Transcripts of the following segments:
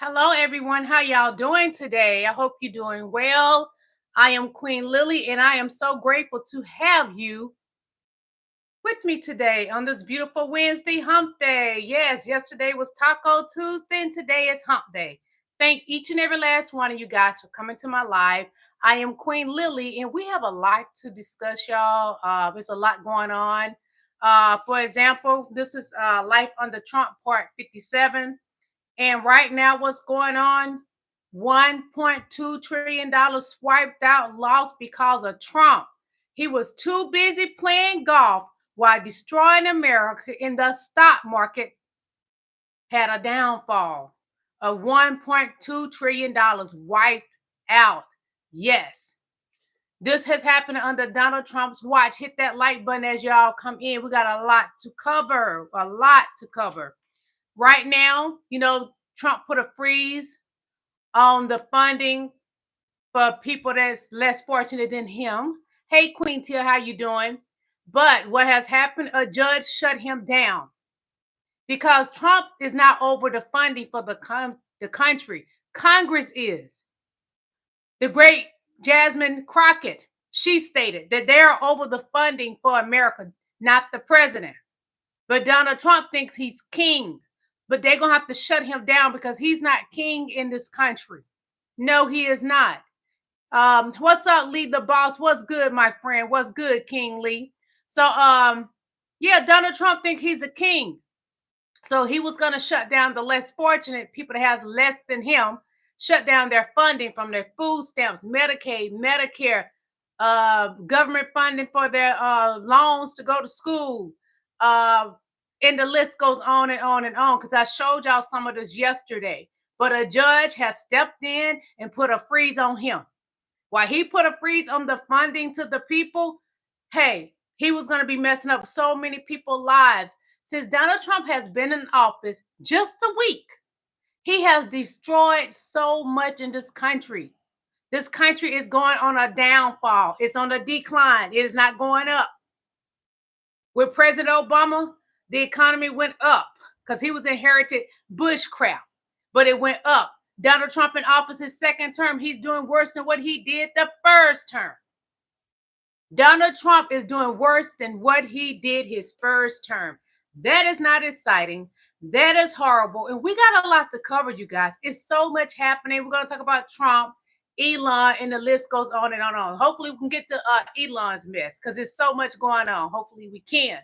Hello, everyone. How y'all doing today? I hope you're doing well. I am Queen Lily, and I am so grateful to have you with me today on this beautiful Wednesday hump day. Yes, yesterday was Taco Tuesday, and today is hump day. Thank each and every last one of you guys for coming to my live. I am Queen Lily, and we have a lot to discuss, y'all. There's a lot going on. For example, this is Life Under Trump, Part 57. And right now, what's going on? $1.2 trillion swiped out, lost because of Trump. He was too busy playing golf while destroying America in the stock market, had a downfall of $1.2 trillion wiped out. Yes. This has happened under Donald Trump's watch. Hit that like button as y'all come in. We got a lot to cover, a lot to cover. Right now, Trump put a freeze on the funding for people that's less fortunate than him. Hey, Queen Tia, how you doing? But what has happened, a judge shut him down because Trump is not over the funding for the country. Congress is. The great Jasmine Crockett, she stated that they're over the funding for America, not the president. But Donald Trump thinks he's king. But they're going to have to shut him down because he's not king in this country. No, he is not. What's up, Lee the boss? What's good, my friend? What's good, King Lee? So, yeah, Donald Trump thinks he's a king. So he was going to shut down the less fortunate people that has less than him, shut down their funding from their food stamps, Medicaid, Medicare, government funding for their loans to go to school. And the list goes on and on and on because I showed y'all some of this yesterday. But a judge has stepped in and put a freeze on him. While he put a freeze on the funding to the people, hey, he was going to be messing up so many people's lives. Since Donald Trump has been in office just a week, he has destroyed so much in this country. This country is going on a downfall. It's on a decline. It is not going up. With President Obama, the economy went up because he was inherited bushcraft, but it went up. Donald Trump in office, his second term, he's doing worse than what he did the first term. Donald Trump is doing worse than what he did his first term. That is not exciting. That is horrible. And we got a lot to cover, you guys. It's so much happening. We're going to talk about Trump, Elon, and the list goes on and on and on. Hopefully we can get to Elon's mess because there's so much going on. Hopefully we can.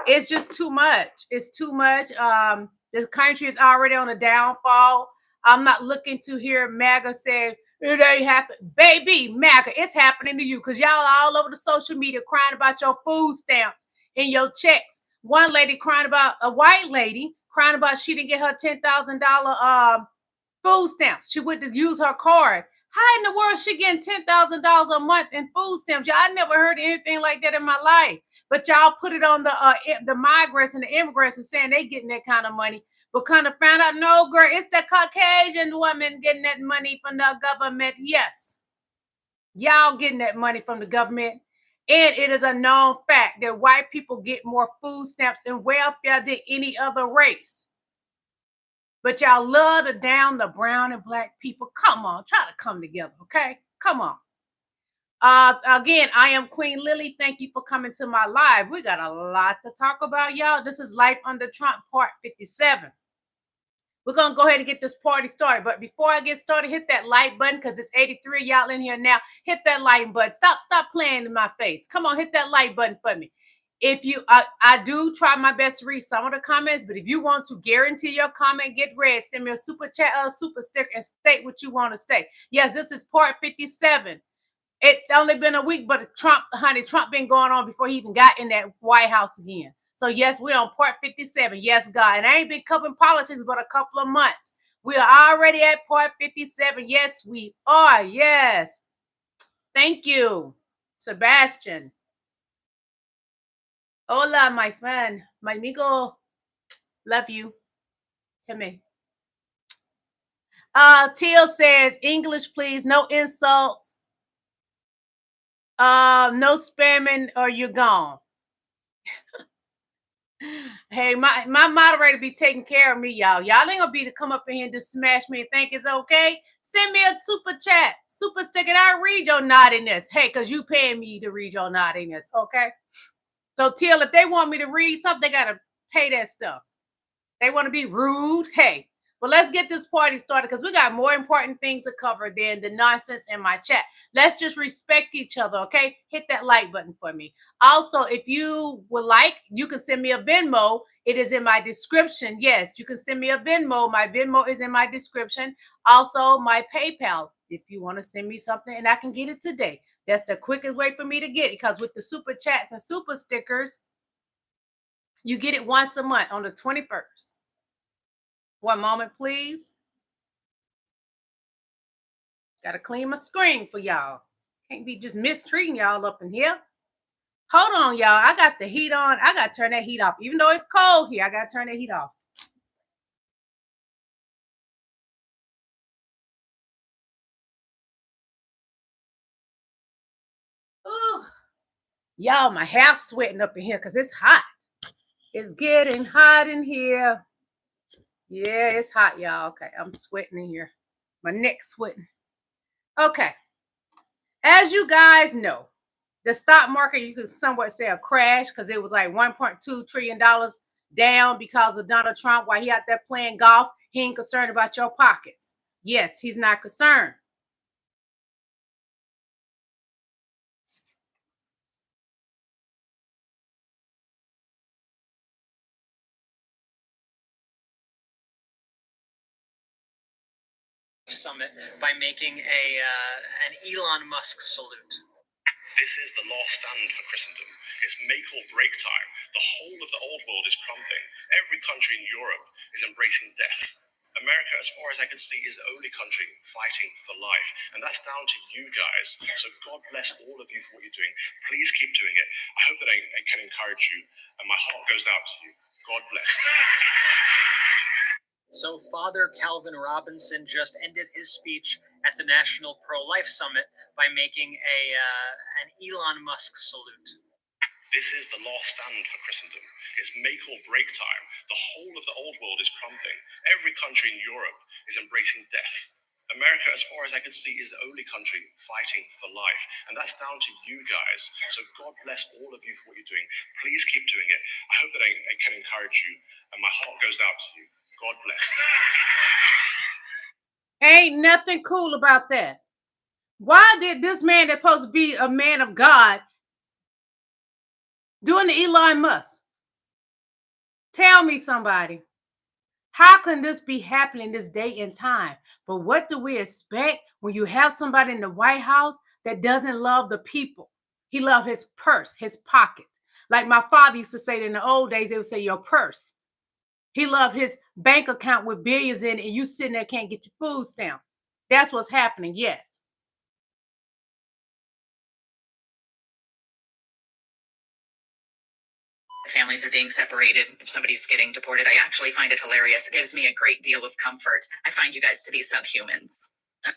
It's just too much. It's too much. The country is already on a downfall. I'm not looking to hear MAGA say, it ain't happening. Baby, MAGA, it's happening to you because y'all are all over the social media crying about your food stamps and your checks. One lady crying about, a white lady crying about she didn't get her $10,000 food stamps. She went to use her card. How in the world she getting $10,000 a month in food stamps? Y'all, I never heard anything like that in my life. But y'all put it on the migrants and the immigrants and saying they getting that kind of money. But kind of found out, no, girl, it's the Caucasian woman getting that money from the government. Yes. Y'all getting that money from the government. And it is a known fact that white people get more food stamps and welfare than any other race. But y'all love to down the brown and black people. Come on, try to come together, okay? Come on. Again, I am Queen Lily. Thank you for coming to my live. We got a lot to talk about, y'all. This is Life Under Trump, Part 57. We're going to go ahead and get this party started. But before I get started, hit that like button because it's 83 y'all in here now. Hit that like button. Stop playing in my face. Come on, hit that like button for me. If you, I do try my best to read some of the comments, but if you want to guarantee your comment get read, send me a super chat or a super sticker and state what you want to state. Yes, this is Part 57. It's only been a week, but Trump been going on before he even got in that White House again. So yes, we're on Part 57. Yes, God. And I ain't been covering politics but a couple of months. We are already at Part 57. Yes, we are. Yes. Thank you, Sebastian. Hola, my friend. My amigo. Love you. To me. Teal says, English, please. No insults. No spamming or you're gone. Hey, my moderator be taking care of me, y'all. Y'all ain't gonna be to come up in here and just smash me and think it's okay. Send me a super chat, super sticker, and I'll read your naughtiness. Hey, because you paying me to read your naughtiness, okay? So, Till, if they want me to read something, they gotta pay that stuff. They want to be rude. Hey, but let's get this party started because we got more important things to cover than the nonsense in my chat. Let's just respect each other, okay? Hit that like button for me. Also, if you would like, you can send me a Venmo. It is in my description. Yes, you can send me a Venmo. My Venmo is in my description. Also, my PayPal, if you want to send me something and I can get it today. That's the quickest way for me to get it because with the super chats and super stickers, you get it once a month on the 21st. One moment, please. Got to clean my screen for y'all. Can't be just mistreating y'all up in here. Hold on, y'all. I got the heat on. I got to turn that heat off. Even though it's cold here, I got to turn that heat off. Ooh. Y'all, my hair's sweating up in here because it's hot. It's getting hot in here. Yeah, it's hot, y'all. Okay, I'm sweating in here. My neck's sweating. Okay. As you guys know, the stock market, you could somewhat say a crash because it was like $1.2 trillion down because of Donald Trump while he out there playing golf. He ain't concerned about your pockets. Yes, he's not concerned. Summit by making an Elon Musk salute. This is the last stand for Christendom. It's make or break time. The whole of the old world is crumbling. Every country in Europe is embracing death. America, as far as I can see, is the only country fighting for life. And that's down to you guys. So God bless all of you for what you're doing. Please keep doing it. I hope that I can encourage you. And my heart goes out to you. God bless. So Father Calvin Robinson just ended his speech at the National Pro-Life Summit by making an Elon Musk salute. This is the last stand for Christendom. It's make or break time. The whole of the old world is crumbling. Every country in Europe is embracing death. America, as far as I can see, is the only country fighting for life. And that's down to you guys. So God bless all of you for what you're doing. Please keep doing it. I hope that I can encourage you. And my heart goes out to you. God bless. Ain't nothing cool about that. Why did this man that's supposed to be a man of God doing the Elon Musk? Tell me somebody. How can this be happening this day and time? But what do we expect when you have somebody in the White House that doesn't love the people? He loved his purse, his pocket. Like my father used to say in the old days, they would say your purse. He loved his bank account with billions in it, and you sitting there can't get your food stamps. That's what's happening, yes. Families are being separated. If somebody's getting deported, I actually find it hilarious. It gives me a great deal of comfort. I find you guys to be subhumans.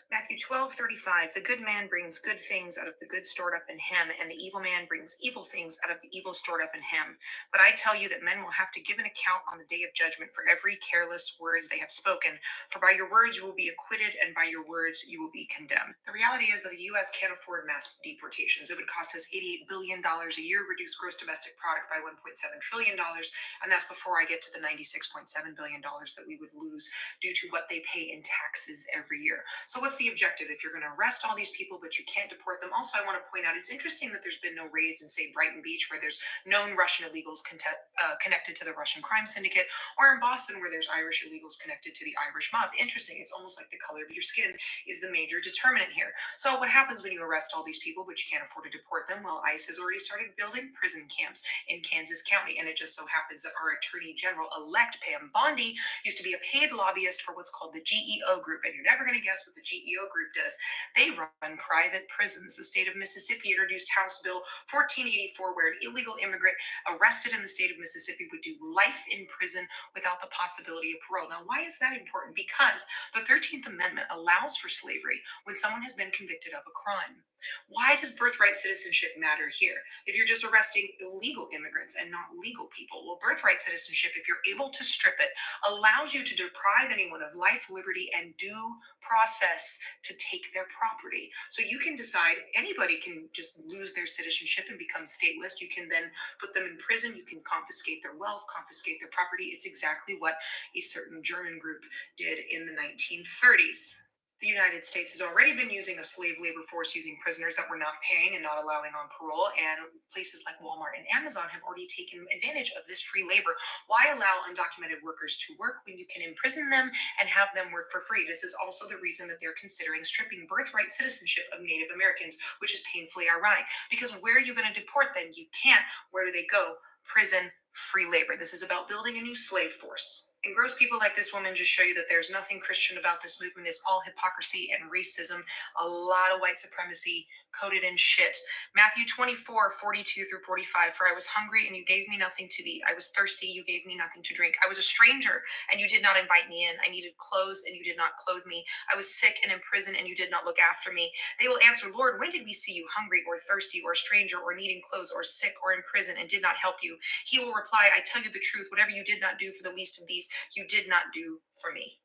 Matthew 12:35, the good man brings good things out of the good stored up in him, and the evil man brings evil things out of the evil stored up in him. But I tell you that men will have to give an account on the day of judgment for every careless words they have spoken. For by your words you will be acquitted, and by your words you will be condemned. The reality is that the U.S. can't afford mass deportations. It would cost us $88 billion a year, reduce gross domestic product by $1.7 trillion, and that's before I get to the $96.7 billion that we would lose due to what they pay in taxes every year. So what's the objective if you're going to arrest all these people but you can't deport them? Also, I want to point out it's interesting that there's been no raids in, say, Brighton Beach, where there's known Russian illegals connected to the Russian crime syndicate, or in Boston, where there's Irish illegals connected to the Irish mob. Interesting. It's almost like the color of your skin is the major determinant here. So what happens when you arrest all these people but you can't afford to deport them? Well, ICE has already started building prison camps in Kansas County, and it just so happens that our Attorney General-elect Pam Bondi used to be a paid lobbyist for what's called the GEO Group, and you're never going to guess what the GEO Group does. They run private prisons. The state of Mississippi introduced House Bill 1484, where an illegal immigrant arrested in the state of Mississippi would do life in prison without the possibility of parole. Now, why is that important? Because the 13th Amendment allows for slavery when someone has been convicted of a crime. Why does birthright citizenship matter here? If you're just arresting illegal immigrants and not legal people, well, birthright citizenship, if you're able to strip it, allows you to deprive anyone of life, liberty, and due process to take their property. So you can decide anybody can just lose their citizenship and become stateless. You can then put them in prison. You can confiscate their wealth, confiscate their property. It's exactly what a certain German group did in the 1930s. The United States has already been using a slave labor force using prisoners that were not paying and not allowing on parole, and places like Walmart and Amazon have already taken advantage of this free labor. Why allow undocumented workers to work when you can imprison them and have them work for free? This is also the reason that they're considering stripping birthright citizenship of Native Americans, which is painfully ironic, because where are you going to deport them? You can't. Where do they go? Prison, free labor. This is about building a new slave force. And gross people like this woman just show you that there's nothing Christian about this movement. It's all hypocrisy and racism, a lot of white supremacy coated in shit. Matthew 24:42-45. For I was hungry and you gave me nothing to eat. I was thirsty, you gave me nothing to drink. I was a stranger and you did not invite me in. I needed clothes and you did not clothe me. I was sick and in prison and you did not look after me. They will answer, Lord, when did we see you hungry or thirsty or a stranger or needing clothes or sick or in prison and did not help you? He will reply, I tell you the truth, whatever you did not do for the least of these, you did not do for me.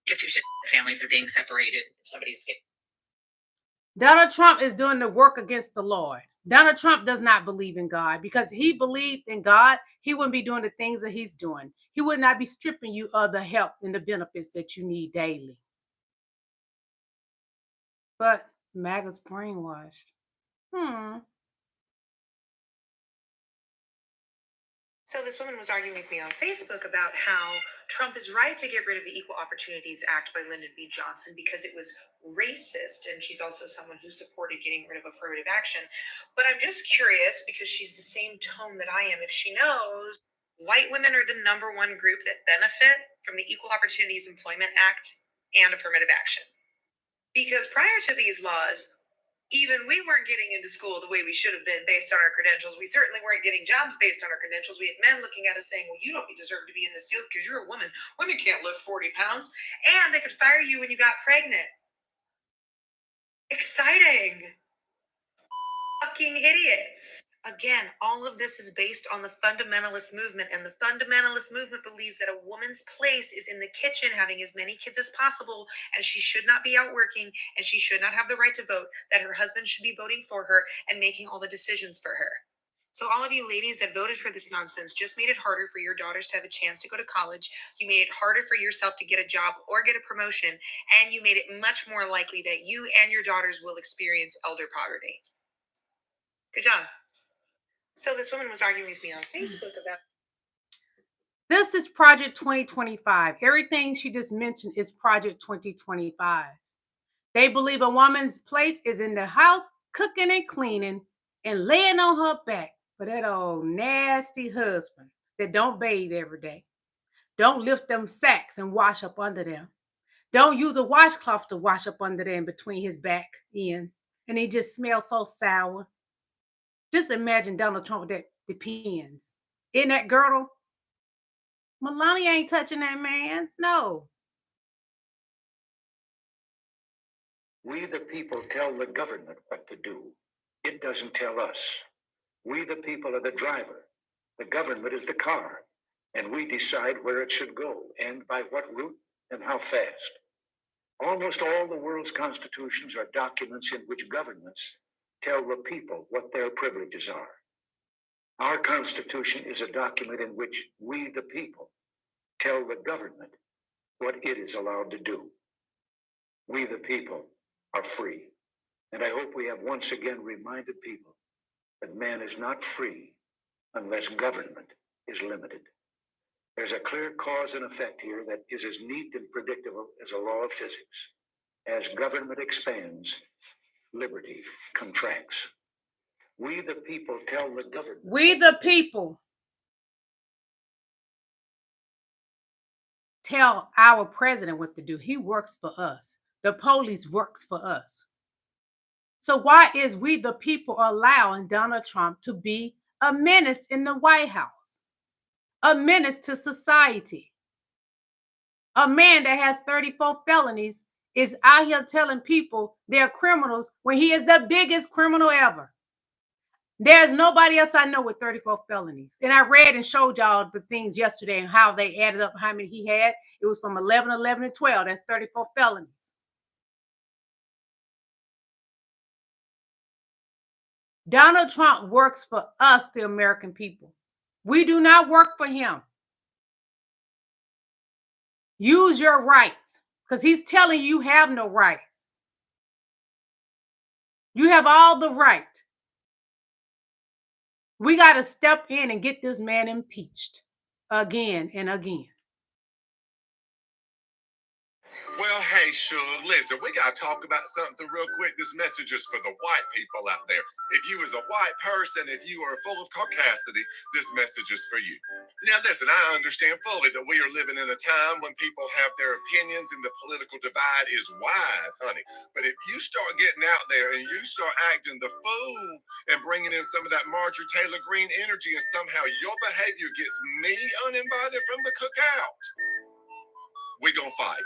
Give two shit. Families are being separated. If somebody's getting Donald Trump is doing the work against the Lord. Donald Trump does not believe in God, because he believed in God, he wouldn't be doing the things that he's doing. He would not be stripping you of the help and the benefits that you need daily. But MAGA's brainwashed. So this woman was arguing with me on Facebook about how Trump is right to get rid of the Equal Opportunities Act by Lyndon B. Johnson because it was racist, and she's also someone who supported getting rid of affirmative action. But I'm just curious, because she's the same tone that I am, if she knows white women are the number one group that benefit from the Equal Opportunities Employment Act and affirmative action. Because prior to these laws, even we weren't getting into school the way we should have been based on our credentials. We certainly weren't getting jobs based on our credentials. We had men looking at us saying, well, you don't deserve to be in this field because you're a woman. Women can't lift 40 pounds. And they could fire you when you got pregnant. Exciting. Fucking idiots. Again, all of this is based on the fundamentalist movement, and the fundamentalist movement believes that a woman's place is in the kitchen having as many kids as possible, and she should not be out working, and she should not have the right to vote, that her husband should be voting for her and making all the decisions for her. So all of you ladies that voted for this nonsense just made it harder for your daughters to have a chance to go to college. You made it harder for yourself to get a job or get a promotion, and you made it much more likely that you and your daughters will experience elder poverty. Good job. So this woman was arguing with me on Facebook about. This is Project 2025. Everything she just mentioned is Project 2025. They believe a woman's place is in the house, cooking and cleaning and laying on her back for that old nasty husband that don't bathe every day. Don't lift them sacks and wash up under them. Don't use a washcloth to wash up under them between his back end. And he just smells so sour. Just imagine Donald Trump with that depends. In that girdle, Melania ain't touching that man. No. We the people tell the government what to do. It doesn't tell us. We the people are the driver. The government is the car. And we decide where it should go and by what route and how fast. Almost all the world's constitutions are documents in which governments tell the people what their privileges are. Our Constitution is a document in which we, the people, tell the government what it is allowed to do. We, the people, are free. And I hope we have once again reminded people that man is not free unless government is limited. There's a clear cause and effect here that is as neat and predictable as a law of physics. As government expands, liberty contracts. We, the people, tell the government. We, the people, tell our president what to do. He works for us. The police works for us. So why is we, the people, allowing Donald Trump to be a menace in the White House? A menace to society? A man that has 34 felonies is out here telling people they're criminals when he is the biggest criminal ever. There's nobody else I know with 34 felonies. And I read and showed y'all the things yesterday and how they added up how many he had. It was from 11, 11, and 12. That's 34 felonies. Donald Trump works for us, the American people. We do not work for him. Use your rights, because he's telling you have no rights. You have all the right. We got to step in and get this man impeached again and again. Well, hey, Suge, listen, we got to talk about something real quick. This message is for the white people out there. If you as a white person, if you are full of caucasity, this message is for you. Now, listen, I understand fully that we are living in a time when people have their opinions and the political divide is wide, honey. But if you start getting out there and you start acting the fool and bringing in some of that Marjorie Taylor Greene energy and somehow your behavior gets me uninvited from the cookout, we gonna fight.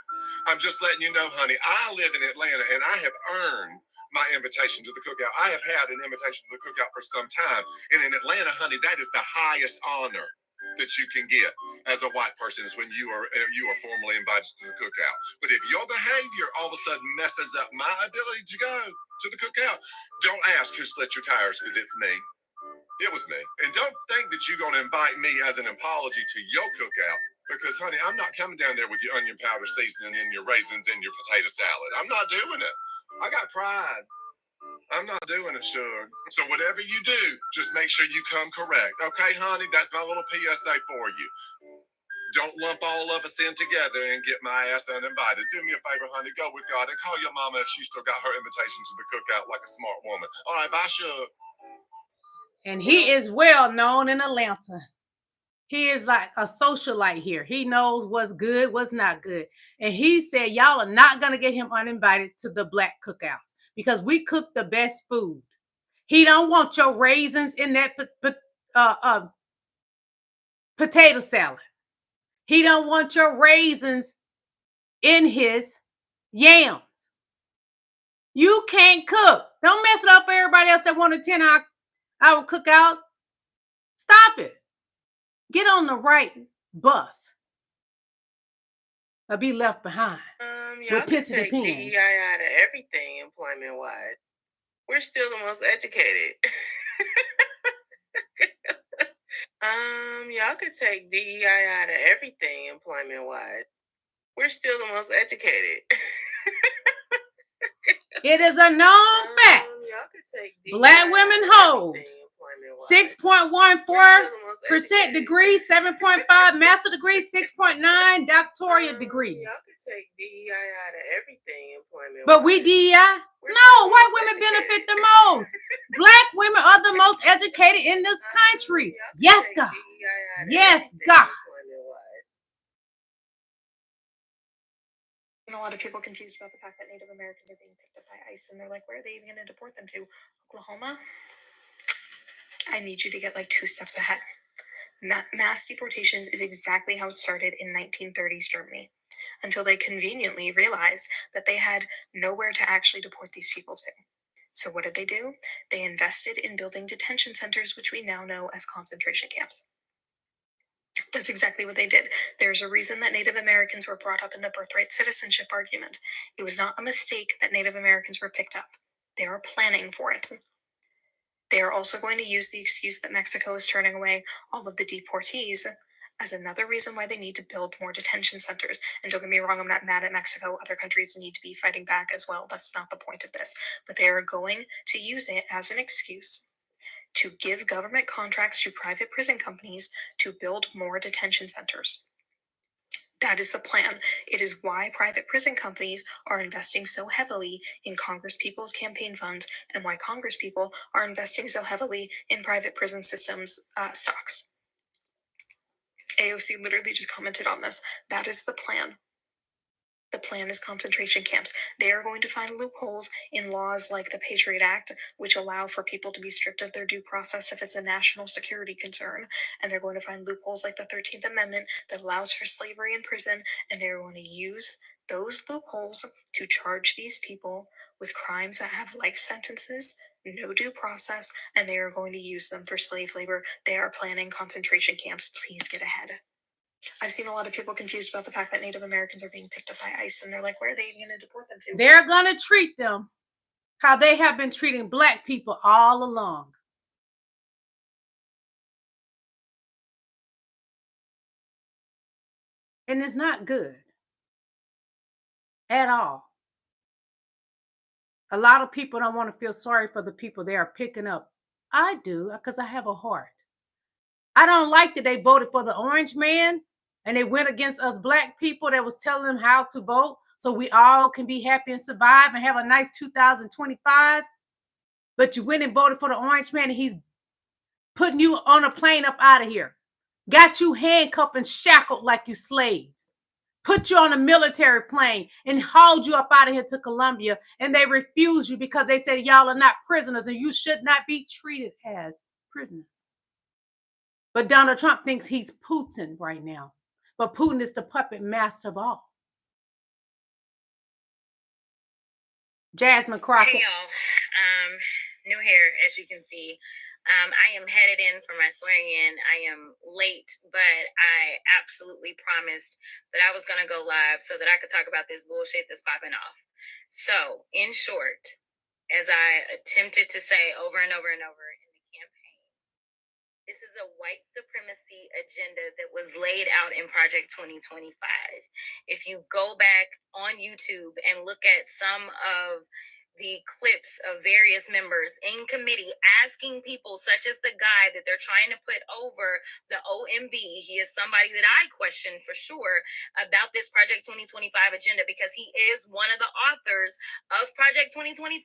I'm just letting you know, honey, I live in Atlanta and I have earned my invitation to the cookout. I have had an invitation to the cookout for some time. And in Atlanta, honey, that is the highest honor that you can get as a white person is when you are formally invited to the cookout. But if your behavior all of a sudden messes up my ability to go to the cookout, don't ask who slit your tires, because it's me. It was me. And don't think that you're going to invite me as an apology to your cookout. Because, honey, I'm not coming down there with your onion powder seasoning and your raisins and your potato salad. I'm not doing it. I got pride. I'm not doing it, sure. So whatever you do, just make sure you come correct. Okay, honey? That's my little PSA for you. Don't lump all of us in together and get my ass uninvited. Do me a favor, honey. Go with God and call your mama if she still got her invitation to the cookout like a smart woman. All right, bye, Suge. And he is well known in Atlanta. He is like a socialite here. He knows what's good, what's not good. And he said, y'all are not going to get him uninvited to the black cookouts because we cook the best food. He don't want your raisins in that potato salad. He don't want your raisins in his yams. You can't cook. Don't mess it up for everybody else that want a 10-hour cookouts. Stop it. Get on the right bus or be left behind. Y'all can pissy take depends. DEI out of everything employment-wise. We're still the most educated. Y'all could take DEI out of everything employment-wise. We're still the most educated. It is a known fact. Y'all could take Black DEI women out of hold everything employment-wise. 6.14% degree, 7.5 master degree, 6.9 doctorate degrees. Y'all could take DEI out of everything employment. But we DEI? No, white women benefit the most. Black women are the most educated in this country. Yes, God. Yes, God. And a lot of people confused about the fact that Native Americans are being picked up by ICE, and they're like, where are they even going to deport them to? Oklahoma? I need you to get like 2 steps ahead. Mass deportations is exactly how it started in 1930s Germany, until they conveniently realized that they had nowhere to actually deport these people to. So what did they do? They invested in building detention centers, which we now know as concentration camps. That's exactly what they did. There's a reason that Native Americans were brought up in the birthright citizenship argument. It was not a mistake that Native Americans were picked up. They are planning for it. They are also going to use the excuse that Mexico is turning away all of the deportees as another reason why they need to build more detention centers. And don't get me wrong, I'm not mad at Mexico. Other countries need to be fighting back as well. That's not the point of this. But they are going to use it as an excuse to give government contracts to private prison companies to build more detention centers. That is the plan. It is why private prison companies are investing so heavily in Congresspeople's campaign funds and why Congresspeople are investing so heavily in private prison systems stocks. AOC literally just commented on this. That is the plan. The plan is concentration camps. They are going to find loopholes in laws like the Patriot Act, which allow for people to be stripped of their due process if it's a national security concern. And they're going to find loopholes like the 13th Amendment that allows for slavery in prison. And they're going to use those loopholes to charge these people with crimes that have life sentences, no due process, and they are going to use them for slave labor. They are planning concentration camps. Please get ahead. I've seen a lot of people confused about the fact that Native Americans are being picked up by ICE, and they're like, where are they even going to deport them to? They're going to treat them how they have been treating Black people all along. And it's not good at all. A lot of people don't want to feel sorry for the people they are picking up. I do, because I have a heart. I don't like that they voted for the orange man and they went against us Black people that was telling them how to vote so we all can be happy and survive and have a nice 2025. But you went and voted for the orange man and he's putting you on a plane up out of here. Got you handcuffed and shackled like you slaves. Put you on a military plane and hauled you up out of here to Colombia, and they refused you because they said y'all are not prisoners and you should not be treated as prisoners. But Donald Trump thinks he's Putin right now. But Putin is the puppet master of all. Jasmine Crockett. Hey y'all, new hair as you can see. I am headed in for my swearing in. I am late, but I absolutely promised that I was going to go live so that I could talk about this bullshit that's popping off. So, in short, as I attempted to say over and over and over in the campaign, this is a white supremacy agenda that was laid out in Project 2025. If you go back on YouTube and look at some of the clips of various members in committee asking people such as the guy that they're trying to put over the OMB, he is somebody that I question for sure about this Project 2025 agenda because he is one of the authors of Project 2025.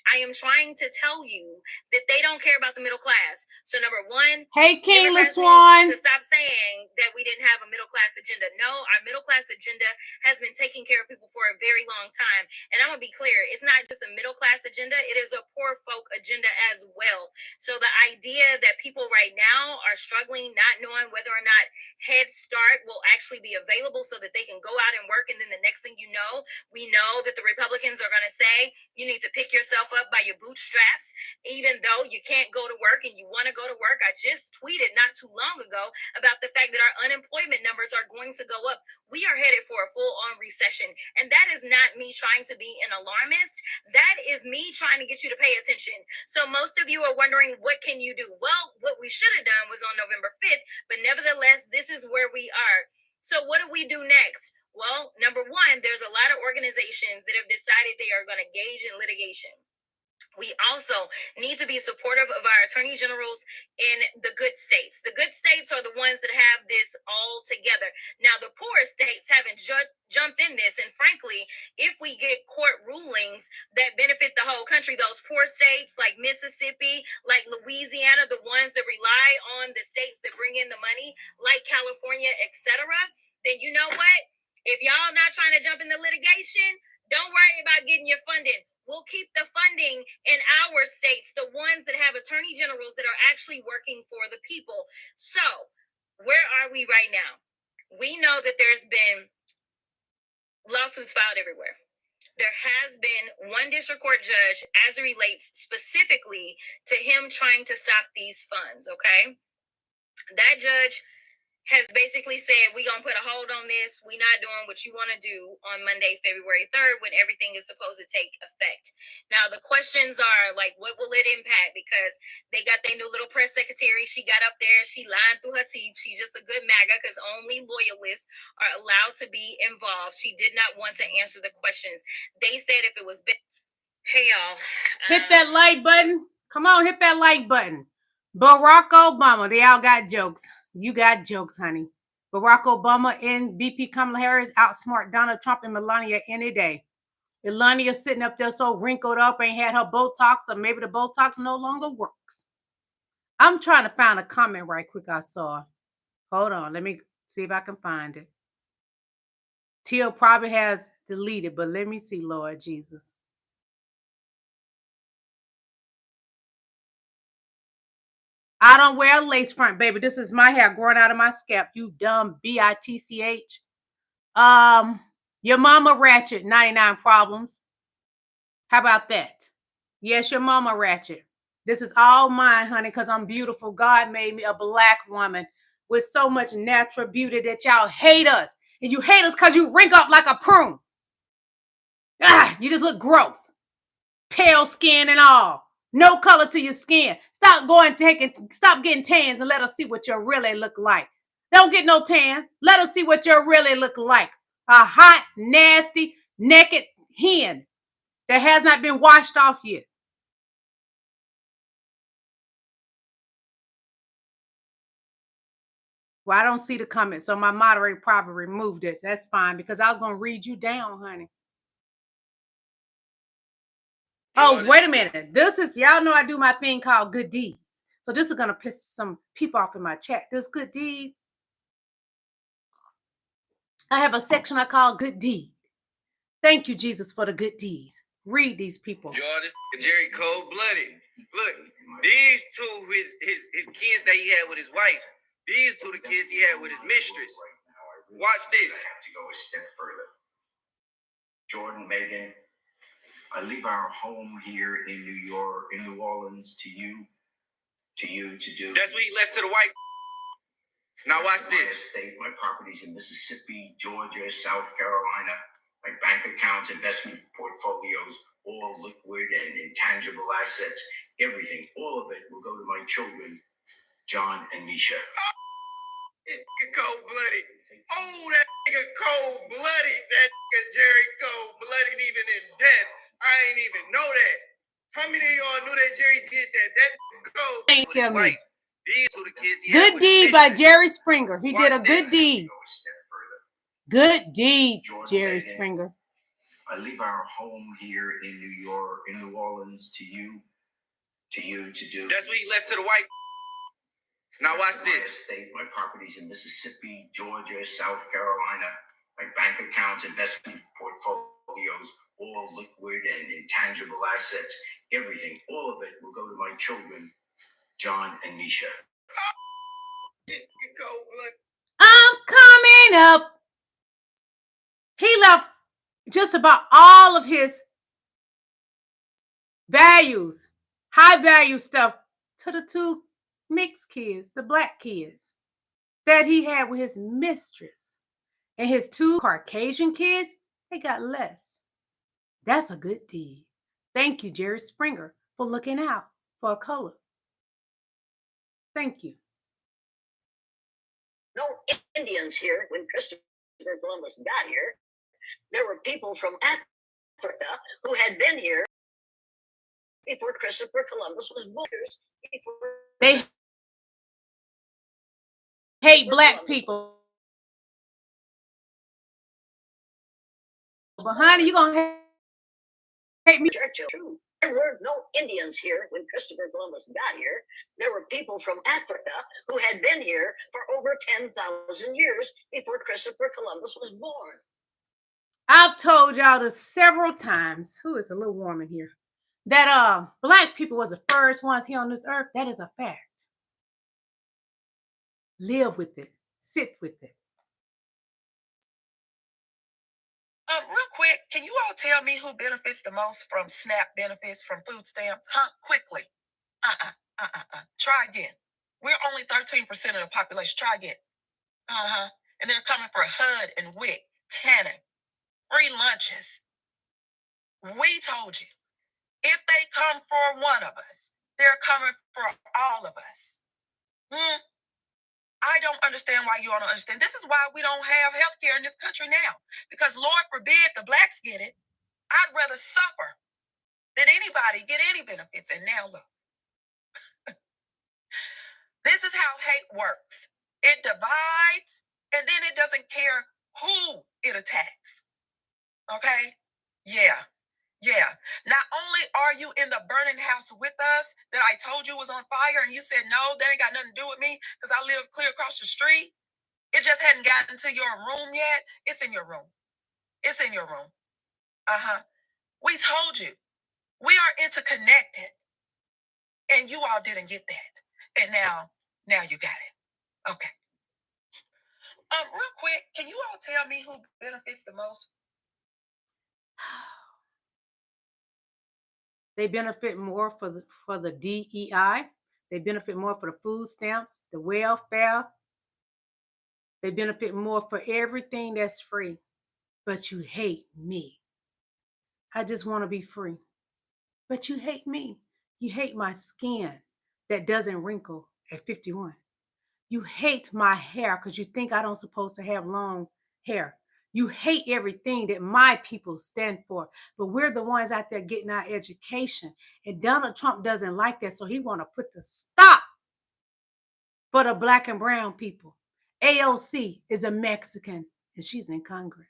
I am trying to tell you that they don't care about the middle class. So number one, hey, King Democrats LaSwan, need to stop saying that we didn't have a middle class agenda. No, our middle class agenda has been taking care of people for a very long time. And I'm gonna be clear, it's not just a middle class agenda, it is a poor folk agenda as well. So the idea that people right now are struggling, not knowing whether or not Head Start will actually be available so that they can go out and work, and then the next thing you know, we know that the Republicans are gonna say you need to pick yourself up by your bootstraps, even though you can't go to work and you want to go to work. I just tweeted not too long ago about the fact that our unemployment numbers are going to go up. We are headed for a full-on recession, and that is not me trying to be an alarmist. That is me trying to get you to pay attention. So most of you are wondering, what can you do? Well, what we should have done was on November 5th, but nevertheless, this is where we are. So what do we do next? Well, number one, there's a lot of organizations that have decided they are going to engage in litigation. We also need to be supportive of our attorney generals in the good states. The good states are the ones that have this all together. Now, the poorest states haven't jumped in this. And frankly, if we get court rulings that benefit the whole country, those poor states like Mississippi, like Louisiana, the ones that rely on the states that bring in the money, like California, etc., then you know what? If y'all not trying to jump in the litigation, don't worry about getting your funding. We'll keep the funding in our states, the ones that have attorney generals that are actually working for the people. So, where are we right now? We know that there's been lawsuits filed everywhere. There has been one district court judge as it relates specifically to him trying to stop these funds, okay? That judge has basically said, we're going to put a hold on this. We're not doing what you want to do on Monday, February 3rd, when everything is supposed to take effect. Now, the questions are like, what will it impact? Because they got their new little press secretary. She got up there. She lied through her teeth. She's just a good MAGA because only loyalists are allowed to be involved. She did not want to answer the questions. They said if it was... Hey, y'all. Hit that like button. Come on, hit that like button. Barack Obama, they all got jokes. You got jokes, honey. Barack Obama and VP Kamala Harris outsmart Donald Trump and Melania any day. Melania sitting up there so wrinkled up, ain't had her Botox, or maybe the Botox no longer works. I'm trying to find a comment right quick I saw. Hold on, let me see if I can find it. Teal probably has deleted, but let me see, Lord Jesus. I don't wear a lace front, baby. This is my hair growing out of my scalp. You dumb bitch. Your mama ratchet, 99 problems. How about that? Yes, your mama ratchet. This is all mine, honey, because I'm beautiful. God made me a black woman with so much natural beauty that y'all hate us. And you hate us because you wrinkle up like a prune. Ah, you just look gross. Pale skin and all. No color to your skin. Stop getting tans and let us see what you really look like. Don't get no tan. Let us see what you really look like. A hot, nasty, naked hen that has not been washed off yet. Well, I don't see the comment, so my moderator probably removed it. That's fine, because I was going to read you down, honey. Oh, wait a minute. This is, y'all know I do my thing called good deeds. So this is going to piss some people off in my chat. This good deed. I have a section I call good deed. Thank you, Jesus, for the good deeds. Read these people. Y'all, this Jerry cold-blooded. Look, these two, his kids that he had with his wife. These two, the kids he had with his mistress. Watch this. I have to go a step further. Jordan, Megan, I leave our home here in New Orleans to you to do. That's what he left to the white. Now watch My this. estate, my properties in Mississippi, Georgia, South Carolina, my bank accounts, investment portfolios, all liquid and intangible assets, everything, all of it will go to my children, John and Misha. This nigga cold-blooded. Oh, that nigga cold-blooded. That nigga Jerry cold-blooded even in death. I ain't even know that. How many of y'all knew that Jerry did that? That nigga cold Thanks, with his Kevin. wife. These two the kids he had Good with his deed by mistress. Jerry Springer. He did a Watch good this. deed. Go a step further. Good deed, Jordan, Jerry Megan, Springer. I leave our home here in New Orleans to you to do. That's what he left to the white. Now watch My this. estate, my properties in Mississippi, Georgia, South Carolina, my bank accounts, investment portfolios, all liquid and intangible assets, everything, all of it will go to my children, John and Misha. This nigga cold-blooded. I'm coming up. He left just about all of his values, high value stuff, to the two mixed kids, the black kids that he had with his mistress. And his two Caucasian kids, they got less. That's a good deed. Thank you, Jerry Springer, for looking out for a color. Thank you. No Indians here when Christopher Columbus got here. There were people from Africa who had been here before Christopher Columbus was born. They hate black people. But honey, you gonna hate me. True. There were no Indians here when Christopher Columbus got here. There were people from Africa who had been here for over 10,000 years before Christopher Columbus was born. I've told y'all this several times. Who is a little warm in here? That black people was the first ones here on this earth. That is a fact. Live with it. Sit with it. Real quick, can you all tell me who benefits the most from SNAP benefits from food stamps? Quickly. Try again. We're only 13% of the population. Try again. And they're coming for HUD and WIC, TANF, free lunches. We told you, if they come for one of us, they're coming for all of us. I don't understand why you all don't understand. This is why we don't have health care in this country now. Because Lord forbid the blacks get it. I'd rather suffer than anybody get any benefits. And now look. This is how hate works. It divides, and then it doesn't care who it attacks. Okay? Yeah. Not only are you in the burning house with us that I told you was on fire, and you said, no, that ain't got nothing to do with me because I live clear across the street. It just hadn't gotten to your room yet. It's in your room. It's in your room. We told you. We are interconnected. And you all didn't get that. And now you got it. Okay. Real quick, can you all tell me who benefits the most They benefit more for the DEI. They benefit more for the food stamps, the welfare. They benefit more for everything that's free. But you hate me. I just want to be free. But you hate me. You hate my skin that doesn't wrinkle at 51. You hate my hair because you think I don't supposed to have long hair. You hate everything that my people stand for. But we're the ones out there getting our education. And Donald Trump doesn't like that. So he want to put the stop for the black and brown people. AOC is a Mexican and she's in Congress.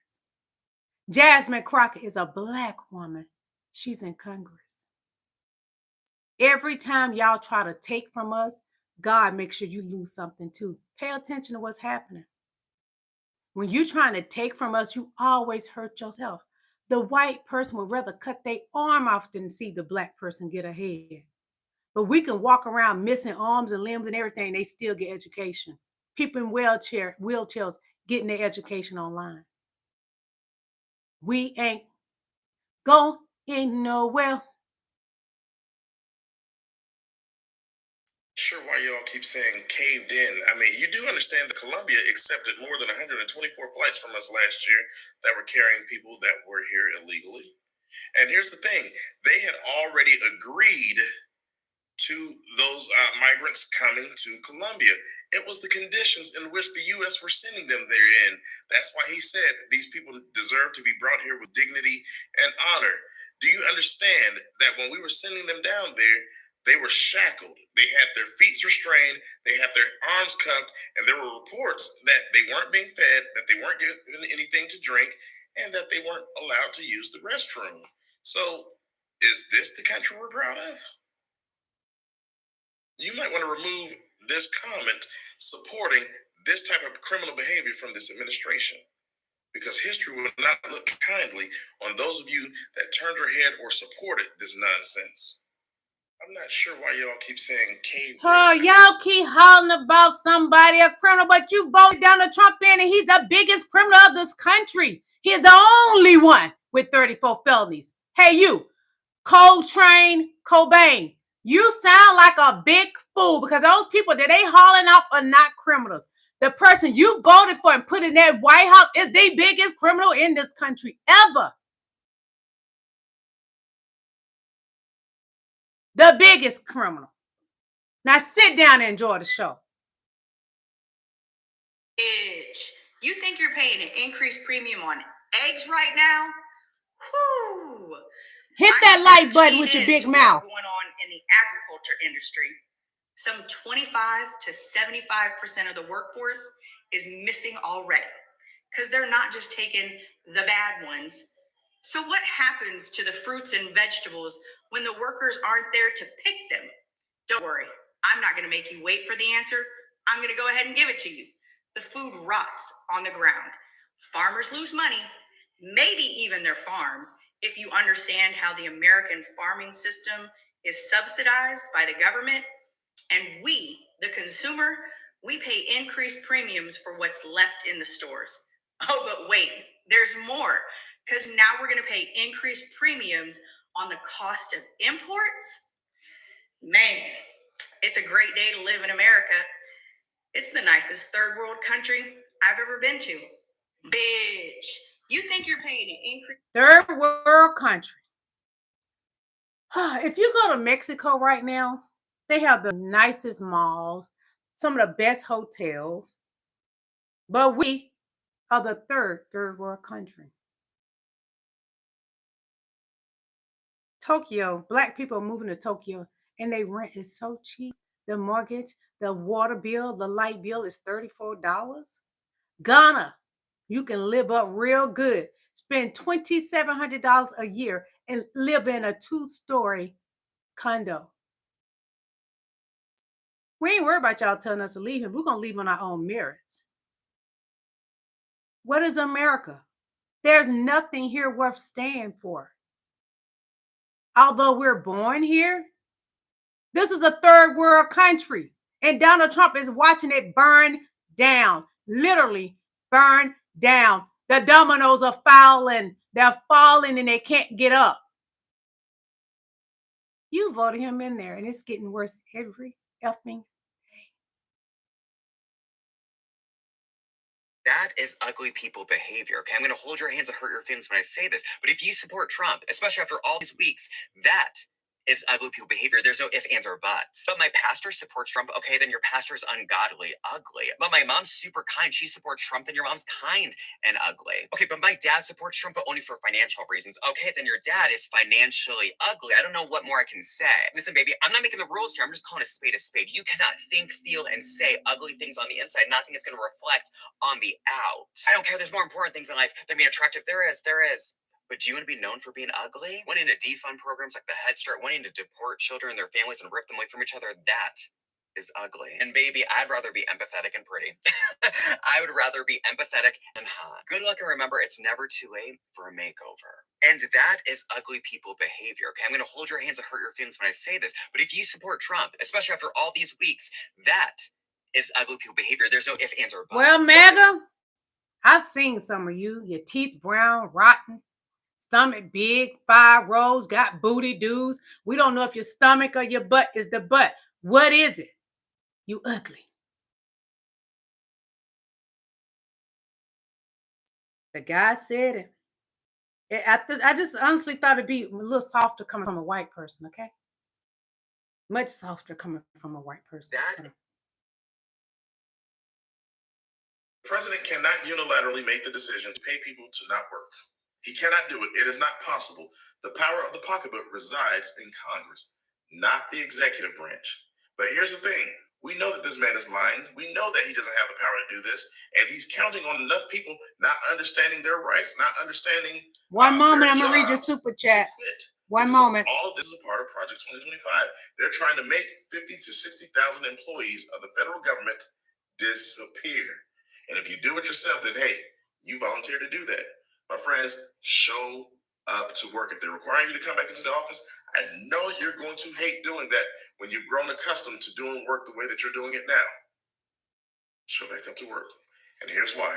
Jasmine Crockett is a black woman. She's in Congress. Every time y'all try to take from us, God makes sure you lose something too. Pay attention to what's happening. When you're trying to take from us, you always hurt yourself. The white person would rather cut their arm off than see the black person get ahead. But we can walk around missing arms and limbs and everything, they still get education. People in wheelchairs getting their education online. We ain't going nowhere. Sure why y'all keep saying caved in. I mean, you do understand that Colombia accepted more than 124 flights from us last year that were carrying people that were here illegally. And here's the thing, they had already agreed to those migrants coming to Colombia. It was the conditions in which the U.S. were sending them there in. That's why he said these people deserve to be brought here with dignity and honor. Do you understand that when we were sending them down there, they were shackled. They had their feet restrained. They had their arms cuffed. And there were reports that they weren't being fed, that they weren't given anything to drink, and that they weren't allowed to use the restroom. So is this the country we're proud of? You might want to remove this comment supporting this type of criminal behavior from this administration, because history will not look kindly on those of you that turned your head or supported this nonsense. I'm not sure why y'all keep saying cave. Oh, y'all keep hollering about somebody a criminal, but you voted Donald Trump in and he's the biggest criminal of this country. He is the only one with 34 felonies. Hey, you, Coltrane Cobain, you sound like a big fool because those people that they hauling off are not criminals. The person you voted for and put in that White House is the biggest criminal in this country ever. The biggest criminal. Now sit down and enjoy the show. You think you're paying an increased premium on eggs right now? Whoo! Hit that like button with your big mouth. What's going on in the agriculture industry? Some 25 to 75% of the workforce is missing already because they're not just taking the bad ones. So what happens to the fruits and vegetables when the workers aren't there to pick them? Don't worry, I'm not going to make you wait for the answer. I'm going to go ahead and give it to you. The food rots on the ground. Farmers lose money, maybe even their farms, if you understand how the American farming system is subsidized by the government. And we, the consumer, we pay increased premiums for what's left in the stores. Oh, but wait, there's more. Because now we're going to pay increased premiums on the cost of imports. Man, it's a great day to live in America. It's the nicest third world country I've ever been to. Bitch, you think you're paying an increase? Third world country. If you go to Mexico right now, they have the nicest malls, some of the best hotels, but we are the third world country. Tokyo, black people are moving to Tokyo and they rent is so cheap. The mortgage, the water bill, the light bill is $34. Ghana, you can live up real good. Spend $2,700 a year and live in a 2-story condo. We ain't worried about y'all telling us to leave him. We're going to leave on our own merits. What is America? There's nothing here worth staying for. Although we're born here, this is a third world country. And Donald Trump is watching it burn down. Literally burn down. The dominoes are falling. They're falling and they can't get up. You voted him in there, and it's getting worse every effing. That is ugly people behavior. Okay, I'm going to hold your hands and hurt your feelings when I say this, but if you support Trump, especially after all these weeks, that is ugly people behavior. There's no ifs, ands, or buts. But my pastor supports Trump. Okay, then your pastor's ungodly, ugly. But my mom's super kind. She supports Trump. Then your mom's kind and ugly. Okay, but my dad supports Trump, but only for financial reasons. Okay, then your dad is financially ugly. I don't know what more I can say. Listen, baby, I'm not making the rules here. I'm just calling a spade a spade. You cannot think, feel, and say ugly things on the inside. Nothing is going to reflect on the out. I don't care. There's more important things in life than being attractive. There is. But do you want to be known for being ugly? Wanting to defund programs like the Head Start, wanting to deport children and their families and rip them away from each other, that is ugly. And baby, I'd rather be empathetic and pretty. I would rather be empathetic and hot. Good luck, and remember, it's never too late for a makeover. And that is ugly people behavior. Okay, I'm going to hold your hands and hurt your feelings when I say this, but if you support Trump, especially after all these weeks, that is ugly people behavior. There's no ifs, ands, or buts. Well, MAGA, I've seen some of you. Your teeth brown, rotten, stomach big, 5 rows, got booty dudes. We don't know if your stomach or your butt is the butt. What is it? You ugly. The guy said it. I just honestly thought it'd be a little softer coming from a white person, okay? Much softer coming from a white person. The president cannot unilaterally make the decision to pay people to not work. He cannot do it. It is not possible. The power of the pocketbook resides in Congress, not the executive branch. But here's the thing. We know that this man is lying. We know that he doesn't have the power to do this. And he's counting on enough people not understanding their rights, not understanding. One moment, I'm going to read your super chat. One moment. All of this is a part of Project 2025. They're trying to make 50 to 60,000 employees of the federal government disappear. And if you do it yourself, then hey, you volunteer to do that. My friends, show up to work. If they're requiring you to come back into the office, I know you're going to hate doing that when you've grown accustomed to doing work the way that you're doing it now. Show back up to work. And here's why.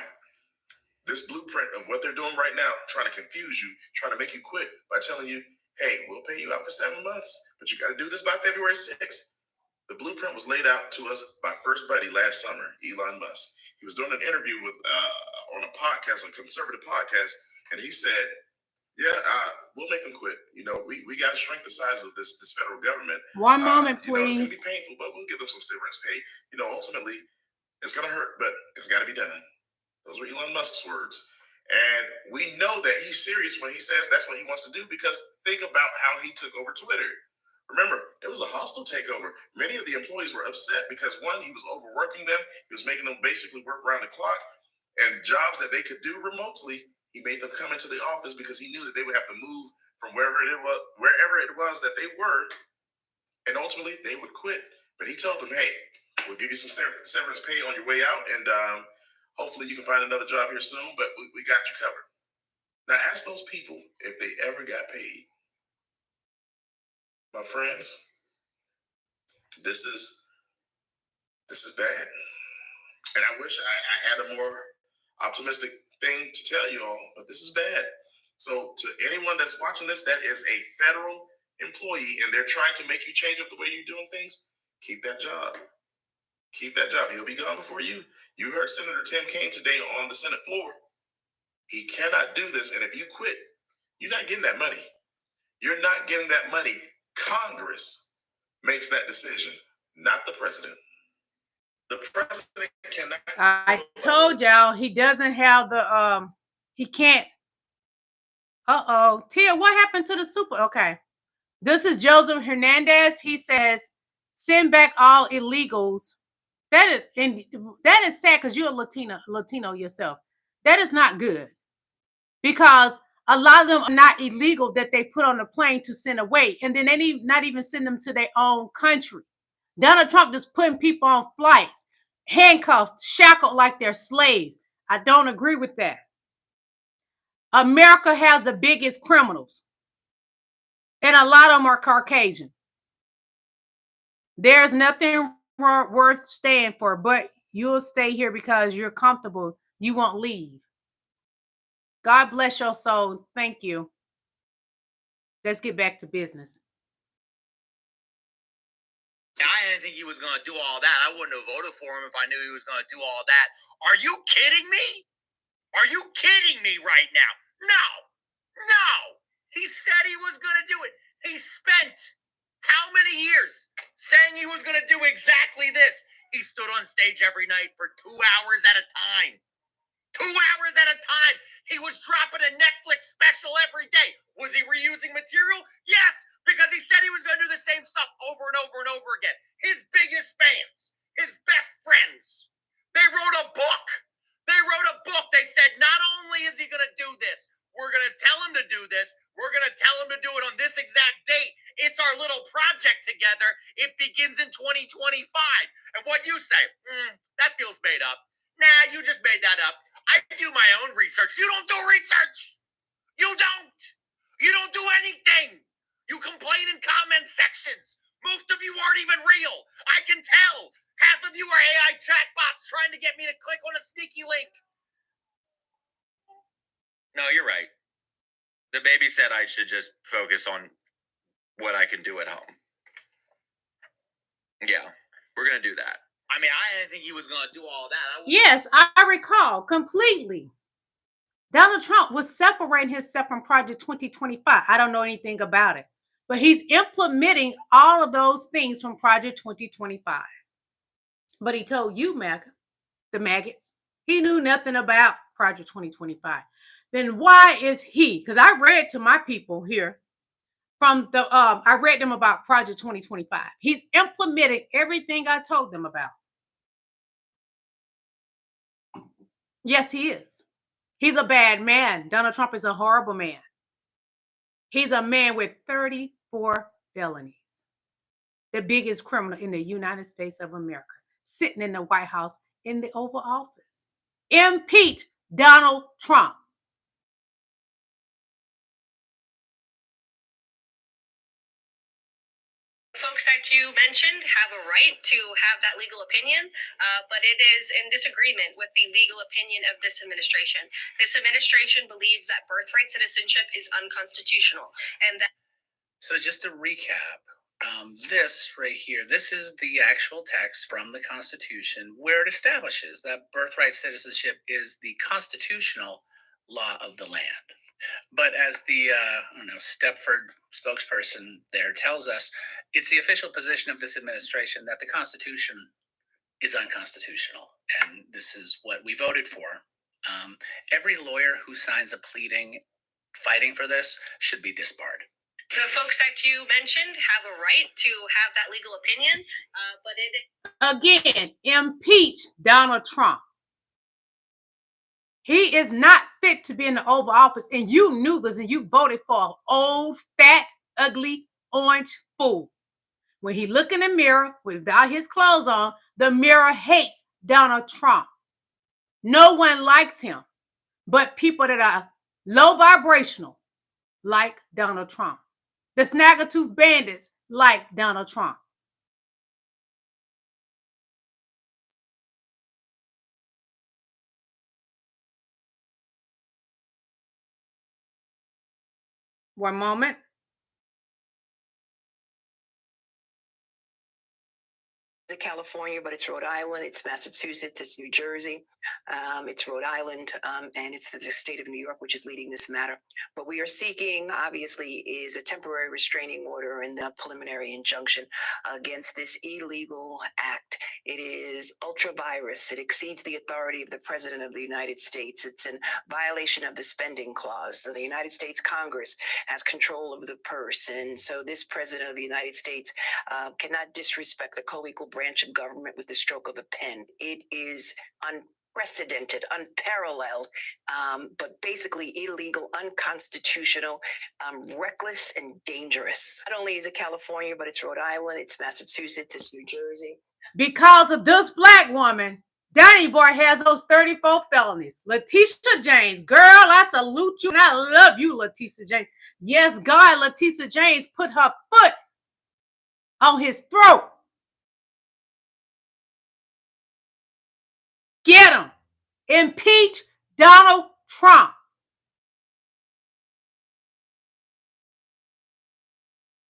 This blueprint of what they're doing right now, trying to confuse you, trying to make you quit by telling you, hey, we'll pay you out for 7 months, but you got to do this by February 6th. The blueprint was laid out to us by First Buddy last summer, Elon Musk. He was doing an interview with on a podcast, a conservative podcast, and he said, we'll make them quit. You know, we got to shrink the size of this federal government. One moment, please. It's going to be painful, but we'll give them some severance pay. You know, ultimately, it's going to hurt, but it's got to be done. Those were Elon Musk's words. And we know that he's serious when he says that's what he wants to do, because think about how he took over Twitter. Remember, it was a hostile takeover. Many of the employees were upset because, one, he was overworking them. He was making them basically work around the clock. And jobs that they could do remotely, he made them come into the office because he knew that they would have to move from wherever it was that they were. And ultimately, they would quit. But he told them, hey, we'll give you some severance pay on your way out. And hopefully you can find another job here soon. But we got you covered. Now, ask those people if they ever got paid. My friends, this is bad. And I wish I had a more optimistic thing to tell you all, but this is bad. So to anyone that's watching this, that is a federal employee and they're trying to make you change up the way you're doing things, keep that job. Keep that job. He'll be gone before you. You heard Senator Tim Kaine today on the Senate floor. He cannot do this. And if you quit, you're not getting that money. You're not getting that money. Congress makes that decision, not the president. The president cannot. I told y'all he doesn't have the he can't. Tia, what happened to the super? Okay. This is Joseph Hernandez. He says, send back all illegals. That is sad because you're a Latino yourself. That is not good, because a lot of them are not illegal that they put on the plane to send away, and then they not even send them to their own country. Donald Trump just putting people on flights, handcuffed, shackled like they're slaves. I don't agree with that. America has the biggest criminals, and a lot of them are Caucasian. There's nothing worth staying for, but you'll stay here because you're comfortable. You won't leave. God bless your soul. Thank you. Let's get back to business. I didn't think he was going to do all that. I wouldn't have voted for him if I knew he was going to do all that. Are you kidding me? Are you kidding me right now? No. No. He said he was going to do it. He spent how many years saying he was going to do exactly this? He stood on stage every night for 2 hours at a time. 2 hours at a time. He was dropping a Netflix special every day. Was he reusing material? Yes, because he said he was going to do the same stuff over and over and over again. His biggest fans, his best friends, they wrote a book. They wrote a book. They said, not only is he going to do this, we're going to tell him to do this. We're going to tell him to do it on this exact date. It's our little project together. It begins in 2025. And what you say, that feels made up. Nah, you just made that up. I do my own research. You don't do research. You don't. You don't do anything. You complain in comment sections. Most of you aren't even real. I can tell. Half of you are AI chatbots trying to get me to click on a sneaky link. No, you're right. The baby said I should just focus on what I can do at home. Yeah, we're going to do that. I mean, I didn't think he was going to do all that. Yes, I recall completely. Donald Trump was separating himself from Project 2025. I don't know anything about it, but he's implementing all of those things from Project 2025. But he told you, the maggots, he knew nothing about Project 2025. Then why is he? Because I read to my people here from the, I read them about Project 2025. He's implementing everything I told them about. Yes, he is. He's a bad man. Donald Trump is a horrible man. He's a man with 34 felonies. The biggest criminal in the United States of America, sitting in the White House in the Oval Office. Impeach Donald Trump. Folks that you mentioned have a right to have that legal opinion, but it is in disagreement with the legal opinion of this administration. This administration believes that birthright citizenship is unconstitutional, and that. So just to recap, this right here, this is the actual text from the Constitution where it establishes that birthright citizenship is the constitutional law of the land. But as the Stepford spokesperson there tells us, it's the official position of this administration that the Constitution is unconstitutional, and this is what we voted for. Every lawyer who signs a pleading fighting for this should be disbarred. The folks that you mentioned have a right to have that legal opinion, but it. Again, impeach Donald Trump. He is not fit to be in the Oval Office, and you knew this, and you voted for an old, fat, ugly, orange fool. When he look in the mirror without his clothes on, the mirror hates Donald Trump. No one likes him, but people that are low vibrational like Donald Trump. The Snaggletooth bandits like Donald Trump. One moment. California, but it's Rhode Island, it's Massachusetts, it's New Jersey, it's Rhode Island, and it's the state of New York, which is leading this matter. What we are seeking, obviously, is a temporary restraining order and a preliminary injunction against this illegal act. It is ultra virus. It exceeds the authority of the President of the United States. It's in violation of the spending clause. So the United States Congress has control of the purse, and so this President of the United States cannot disrespect the co-equal branch of government with the stroke of a pen. It is unprecedented, unparalleled, but basically illegal, unconstitutional, reckless, and dangerous. Not only is it California, but it's Rhode Island, it's Massachusetts, it's New Jersey. Because of this black woman, Donnie Boy has those 34 felonies. Letitia James, girl, I salute you and I love you, Letitia James. Yes, God, Letitia James put her foot on his throat. Get him. Impeach Donald Trump.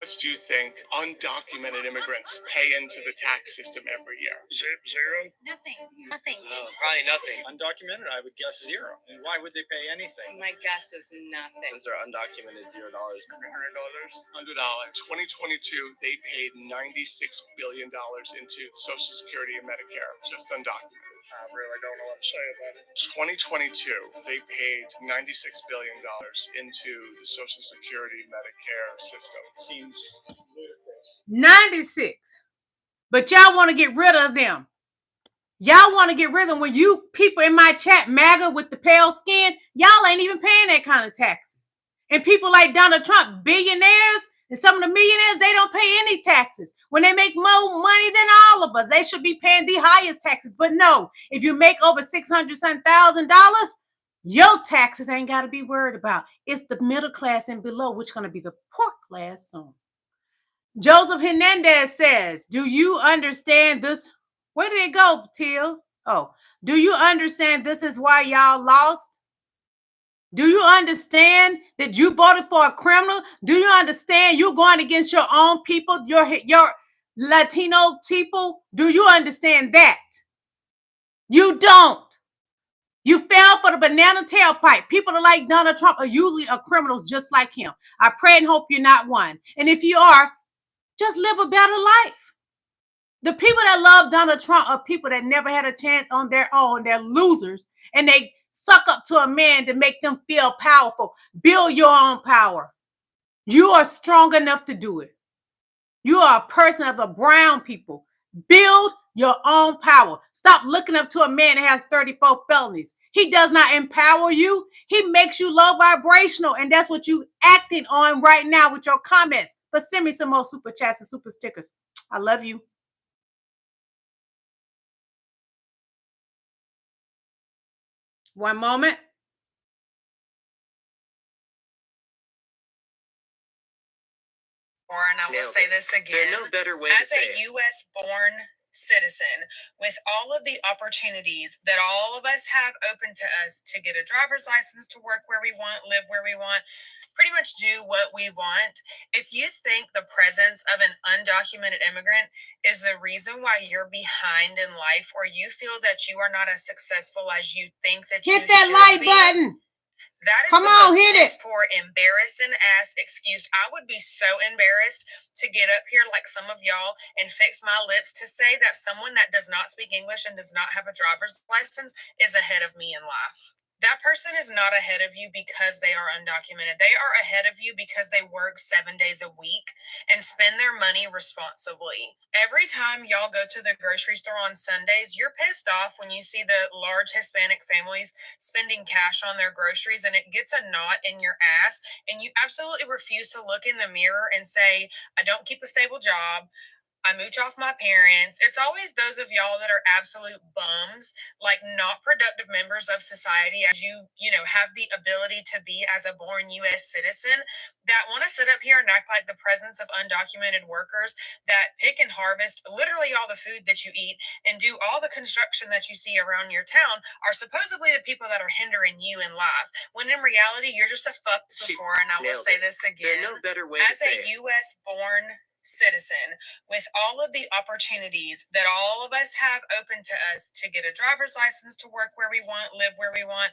much do you think undocumented immigrants pay into the tax system every year? Zero. Nothing. Nothing. Probably nothing. Undocumented, I would guess zero. And why would they pay anything? My guess is nothing. Since they're undocumented, $0. $100. 2022, they paid $96 billion into Social Security and Medicare, just undocumented. I really don't know what to say about it. 2022, they paid $96 billion into the Social Security Medicare system. It seems ludicrous. 96. But y'all want to get rid of them. Y'all want to get rid of them. When you people in my chat, MAGA with the pale skin, y'all ain't even paying that kind of taxes. And people like Donald Trump, billionaires, and some of the millionaires, they don't pay any taxes. When they make more money than all of us, they should be paying the highest taxes. But no, if you make over $600,000, your taxes ain't got to be worried about. It's the middle class and below, which is going to be the poor class soon. Joseph Hernandez says, do you understand this? Where did it go, Till? Oh, do you understand this is why y'all lost? Do you understand that you voted for a criminal? Do you understand you're going against your own people, your Latino people? Do you understand that? You don't. You fell for the banana tailpipe. People that like Donald Trump are usually criminals just like him. I pray and hope you're not one. And if you are, just live a better life. The people that love Donald Trump are people that never had a chance on their own. They're losers. And they suck up to a man to make them feel powerful. Build your own power. You are strong enough to do it. You are a person of the brown people. Build your own power. Stop looking up to a man that has 34 felonies. He does not empower you. He makes you low vibrational. And that's what you acting on right now with your comments. But send me some more super chats and super stickers. I love you. One moment. And I will say this again. There's no better way as to say a U.S. born citizen, with all of the opportunities that all of us have open to us to get a driver's license, to work where we want, live where we want, pretty much do what we want. If you think the presence of an undocumented immigrant is the reason why you're behind in life, or you feel that you are not as successful as you think that you should be, hit that like button. That is Come the on, most hit it. poor, embarrassing ass excuse. I would be so embarrassed to get up here like some of y'all and fix my lips to say that someone that does not speak English and does not have a driver's license is ahead of me in life. That person is not ahead of you because they are undocumented. They are ahead of you because they work 7 days a week and spend their money responsibly. Every time y'all go to the grocery store on Sundays, you're pissed off when you see the large Hispanic families spending cash on their groceries, and it gets a knot in your ass, and you absolutely refuse to look in the mirror and say, I don't keep a stable job. I mooch off my parents. It's always those of y'all that are absolute bums, like not productive members of society, as you have the ability to be as a born U.S. citizen, that want to sit up here and act like the presence of undocumented workers that pick and harvest literally all the food that you eat and do all the construction that you see around your town are supposedly the people that are hindering you in life. When in reality, you're just a fuck before, and I will say this again. There's no better way as to say a U.S. born citizen, with all of the opportunities that all of us have open to us to get a driver's license, to work where we want, live where we want,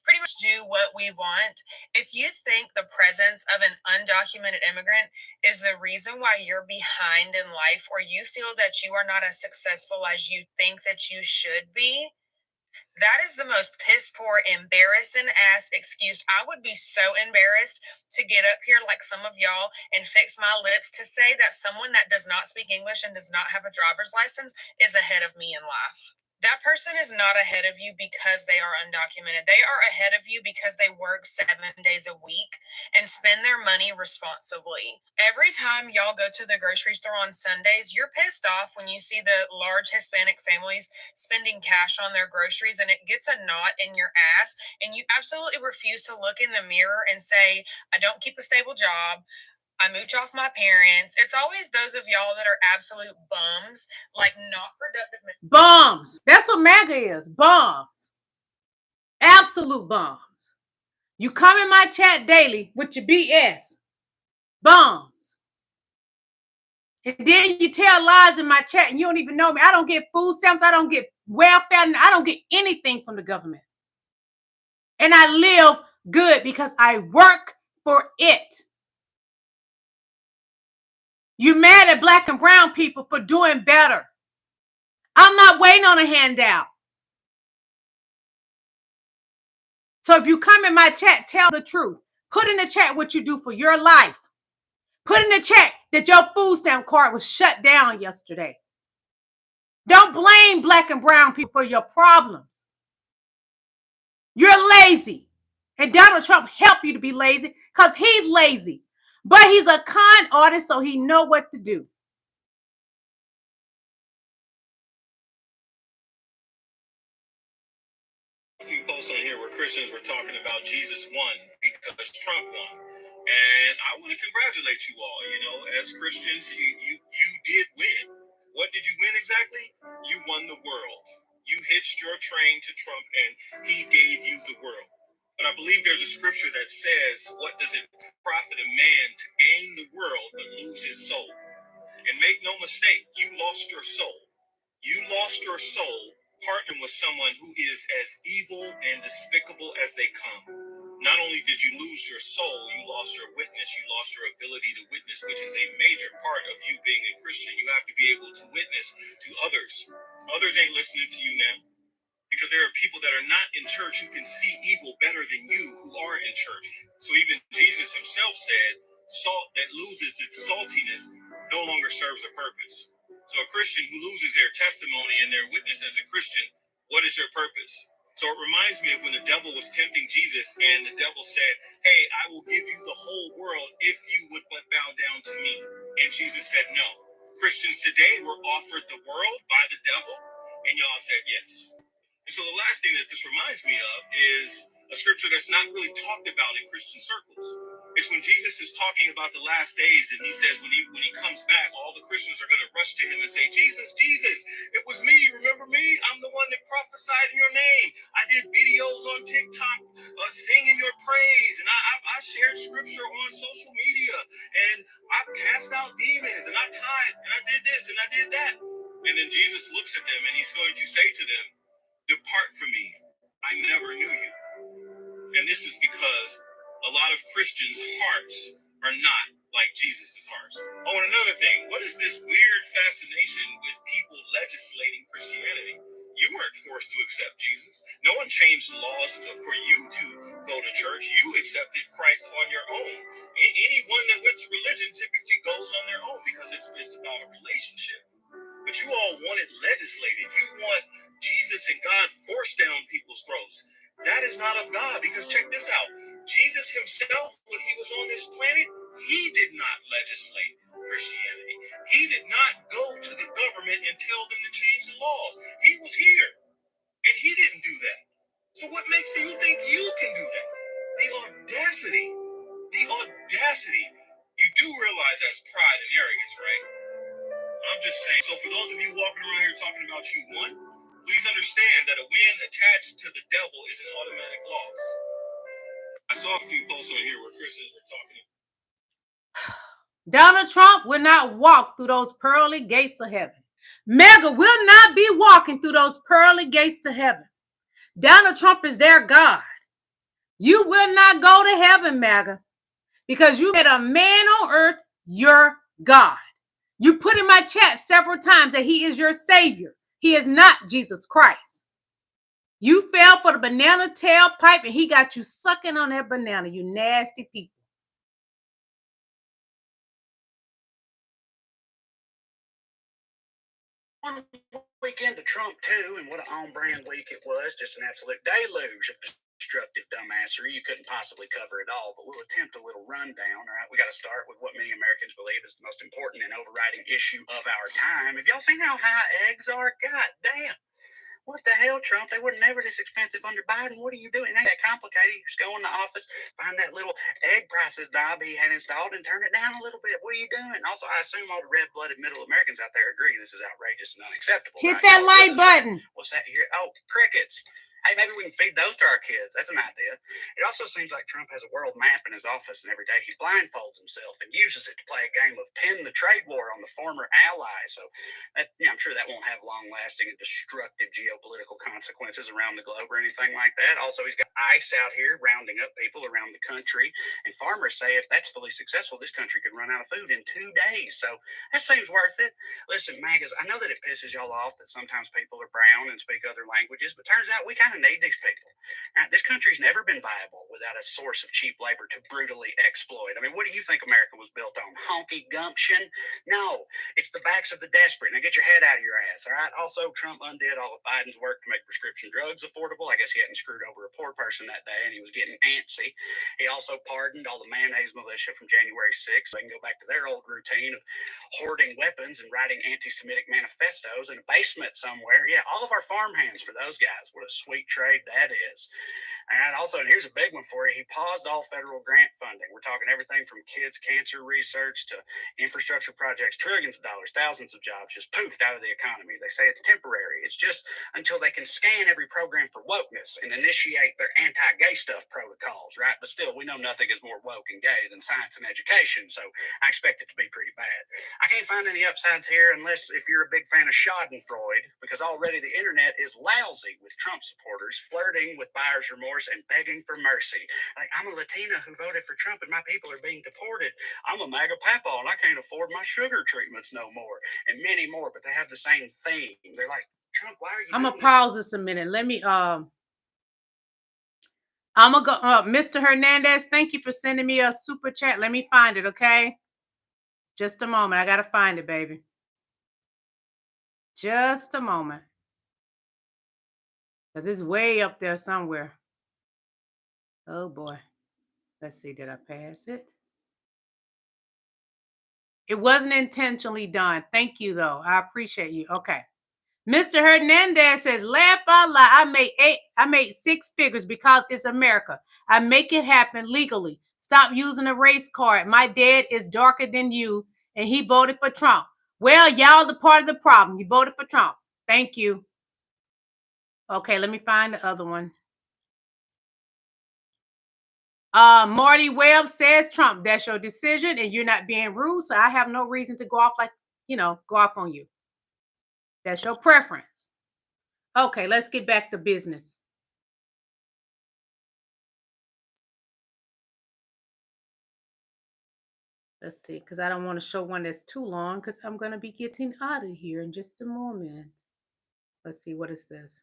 pretty much do what we want. If you think the presence of an undocumented immigrant is the reason why you're behind in life, or you feel that you are not as successful as you think that you should be, that is the most piss poor, embarrassing ass excuse. I would be so embarrassed to get up here like some of y'all and fix my lips to say that someone that does not speak English and does not have a driver's license is ahead of me in life. That person is not ahead of you because they are undocumented. They are ahead of you because they work 7 days a week and spend their money responsibly. Every time y'all go to the grocery store on Sundays, you're pissed off when you see the large Hispanic families spending cash on their groceries, and it gets a knot in your ass, and you absolutely refuse to look in the mirror and say, I don't keep a stable job. I mooch off my parents. It's always those of y'all that are absolute bums, like not productive. Bums. That's what MAGA is. Bums. Absolute bums. You come in my chat daily with your BS. Bums. And then you tell lies in my chat and you don't even know me. I don't get food stamps. I don't get welfare. I don't get anything from the government. And I live good because I work for it. You mad at black and brown people for doing better. I'm not waiting on a handout. So if you come in my chat, tell the truth. Put in the chat what you do for your life. Put in the chat that your food stamp card was shut down yesterday. Don't blame black and brown people for your problems. You're lazy. And Donald Trump helped you to be lazy because he's lazy. But he's a con artist, so he knows what to do. A few posts on here where Christians were talking about Jesus won because Trump won. And I want to congratulate you all. You know, as Christians, you did win. What did you win exactly? You won the world. You hitched your train to Trump and he gave you the world. But I believe there's a scripture that says, what does it profit a man to gain the world but lose his soul? And make no mistake, you lost your soul. You lost your soul partnering with someone who is as evil and despicable as they come. Not only did you lose your soul, you lost your witness. You lost your ability to witness, which is a major part of you being a Christian. You have to be able to witness to others. Others ain't listening to you now because there are people that are not in church who can see evil better than you who are in church. So even Jesus himself said, salt that loses its saltiness no longer serves a purpose. So a Christian who loses their testimony and their witness as a Christian, what is your purpose? So it reminds me of when the devil was tempting Jesus and the devil said, hey, I will give you the whole world if you would but bow down to me. And Jesus said no. Christians today were offered the world by the devil and y'all said yes. And so the last thing that this reminds me of is a scripture that's not really talked about in Christian circles. It's when Jesus is talking about the last days and he says when he comes back, all the Christians are going to rush to him and say, Jesus, Jesus, it was me. Remember me? I'm the one that prophesied in your name. I did videos on TikTok singing your praise. And I shared scripture on social media. And I cast out demons. And I tithed. And I did this and I did that. And then Jesus looks at them and he's going to say to them, depart from me. I never knew you. And this is because a lot of Christians' hearts are not like Jesus' hearts. Oh, and another thing, what is this weird fascination with people legislating Christianity? You weren't forced to accept Jesus. No one changed the laws for you to go to church. You accepted Christ on your own. Anyone that went to religion typically goes on their own because it's about a relationship. But you all want it legislated. You want Jesus and God forced down people's throats. That is not of God, because check this out. Jesus himself, when he was on this planet, he did not legislate Christianity. He did not go to the government and tell them to change the laws. He was here, and he didn't do that. So what makes you think you can do that? The audacity. The audacity. You do realize that's pride and arrogance, right? I'm just saying. So for those of you walking around here talking about you won, please understand that a win attached to the devil is an automatic loss. I saw a few posts on here where Christians were talking. Donald Trump will not walk through those pearly gates of heaven. MAGA will not be walking through those pearly gates to heaven. Donald Trump is their God. You will not go to heaven, MAGA, because you made a man on earth your God. You put in my chat several times that he is your savior. He is not Jesus Christ. You fell for the banana tailpipe and he got you sucking on that banana, you nasty people. One week into Trump too, and what an on-brand week it was, just an absolute deluge of destructive dumbassery. You couldn't possibly cover it all, but we'll attempt a little rundown. All right, we got to start with what many Americans believe is the most important and overriding issue of our time. Have y'all seen how high eggs are? God damn. What the hell, Trump? They were never this expensive under Biden. What are you doing? It ain't that complicated. You just go in the office, find that little egg prices knob he had installed and turn it down a little bit. What are you doing? Also, I assume all the red-blooded middle Americans out there agree this is outrageous and unacceptable. Hit right? that like button. What's that here? Oh, crickets. Hey, maybe we can feed those to our kids. That's an idea. It also seems like Trump has a world map in his office, and every day he blindfolds himself and uses it to play a game of pin the trade war on the former ally. So, I'm sure that won't have long-lasting and destructive geopolitical consequences around the globe or anything like that. Also, he's got ICE out here rounding up people around the country, and farmers say if that's fully successful, this country could run out of food in 2 days. So that seems worth it. Listen, MAGAs, I know that it pisses y'all off that sometimes people are brown and speak other languages, but turns out we kind of need these people. Now, this country's never been viable without a source of cheap labor to brutally exploit. I mean, what do you think America was built on? Honky gumption? No, it's the backs of the desperate. Now get your head out of your ass, all right? Also, Trump undid all of Biden's work to make prescription drugs affordable. I guess he hadn't screwed over a poor person that day, and he was getting antsy. He also pardoned all the mayonnaise militia from January 6th. So they can go back to their old routine of hoarding weapons and writing anti-Semitic manifestos in a basement somewhere. Yeah, all of our farmhands for those guys. What a sweet trade that is. And also, and here's a big one for you, he paused all federal grant funding. We're talking everything from kids' cancer research to infrastructure projects, trillions of dollars, thousands of jobs just poofed out of the economy. They say it's temporary. It's just until they can scan every program for wokeness and initiate their anti-gay stuff protocols, right? But still, we know nothing is more woke and gay than science and education, so I expect it to be pretty bad. I can't find any upsides here unless if you're a big fan of Schadenfreude, because already the internet is lousy with Trump supporters flirting with buyer's remorse and begging for mercy. Like, I'm a Latina who voted for Trump and my people are being deported. I'm a MAGA papaw and I can't afford my sugar treatments no more. And many more, but they have the same theme. They're like, Trump, why are you I'm doing gonna pause this a minute. Let me I'm gonna go Mr. Hernandez, thank you for sending me a super chat. Let me find it, okay? Just a moment. I gotta find it, baby. Just a moment. Because it's way up there somewhere. Oh boy. Let's see, did I pass it? It wasn't intentionally done. Thank you, though. I appreciate you. Okay. Mr. Hernandez says, laugh out loud. I made 6 figures because it's America. I make it happen legally. Stop using a race card. My dad is darker than you, and he voted for Trump. Well, y'all the part of the problem. You voted for Trump. Thank you. Okay, let me find the other one. Marty Webb says, Trump, that's your decision, and you're not being rude, so I have no reason to go off go off on you. That's your preference. Okay, let's get back to business. Let's see, because I don't want to show one that's too long, because I'm going to be getting out of here in just a moment. Let's see, what is this?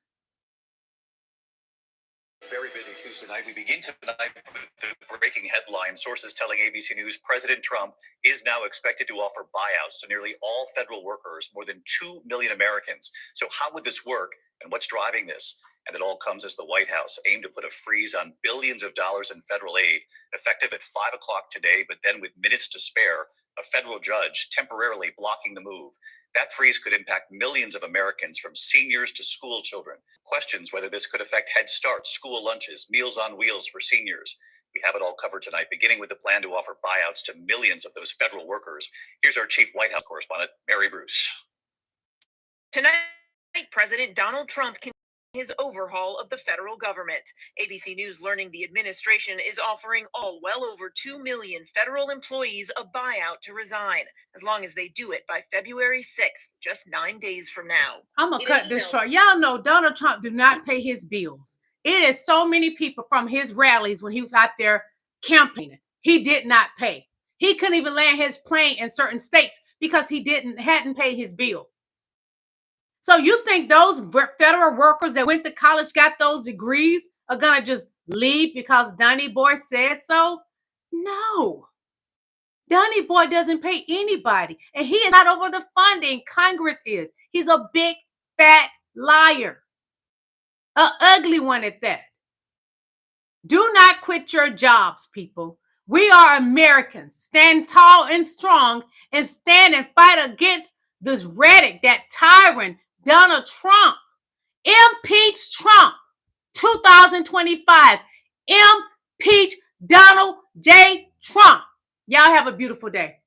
Very busy Tuesday night. We begin tonight with the breaking headline. Sources telling ABC News President Trump is now expected to offer buyouts to nearly all federal workers, more than 2 million Americans. So how would this work, and what's driving this? And it all comes as the White House aimed to put a freeze on billions of dollars in federal aid, effective at 5 o'clock today, but then with minutes to spare, a federal judge temporarily blocking the move. That freeze could impact millions of Americans, from seniors to school children. Questions whether this could affect Head Start, school lunches, Meals on Wheels for seniors. We have it all covered tonight, beginning with the plan to offer buyouts to millions of those federal workers. Here's our chief White House correspondent, Mary Bruce. Tonight, President Donald Trump continues his overhaul of the federal government. ABC News learning the administration is offering all well over 2 million federal employees a buyout to resign, as long as they do it by February 6th, just 9 days from now. I'm going to cut this short. Y'all know Donald Trump do not pay his bills. It is so many people from his rallies when he was out there campaigning. He did not pay. He couldn't even land his plane in certain states because he hadn't paid his bill. So you think those federal workers that went to college, got those degrees, are going to just leave because Donny Boy said so? No. Donny Boy doesn't pay anybody. And he is not over the funding. Congress is. He's a big, fat liar. An ugly one at that. Do not quit your jobs, people. We are Americans. Stand tall and strong and stand and fight against this rhetoric, that tyrant, Donald Trump. Impeach Trump. 2025. Impeach Donald J. Trump. Y'all have a beautiful day.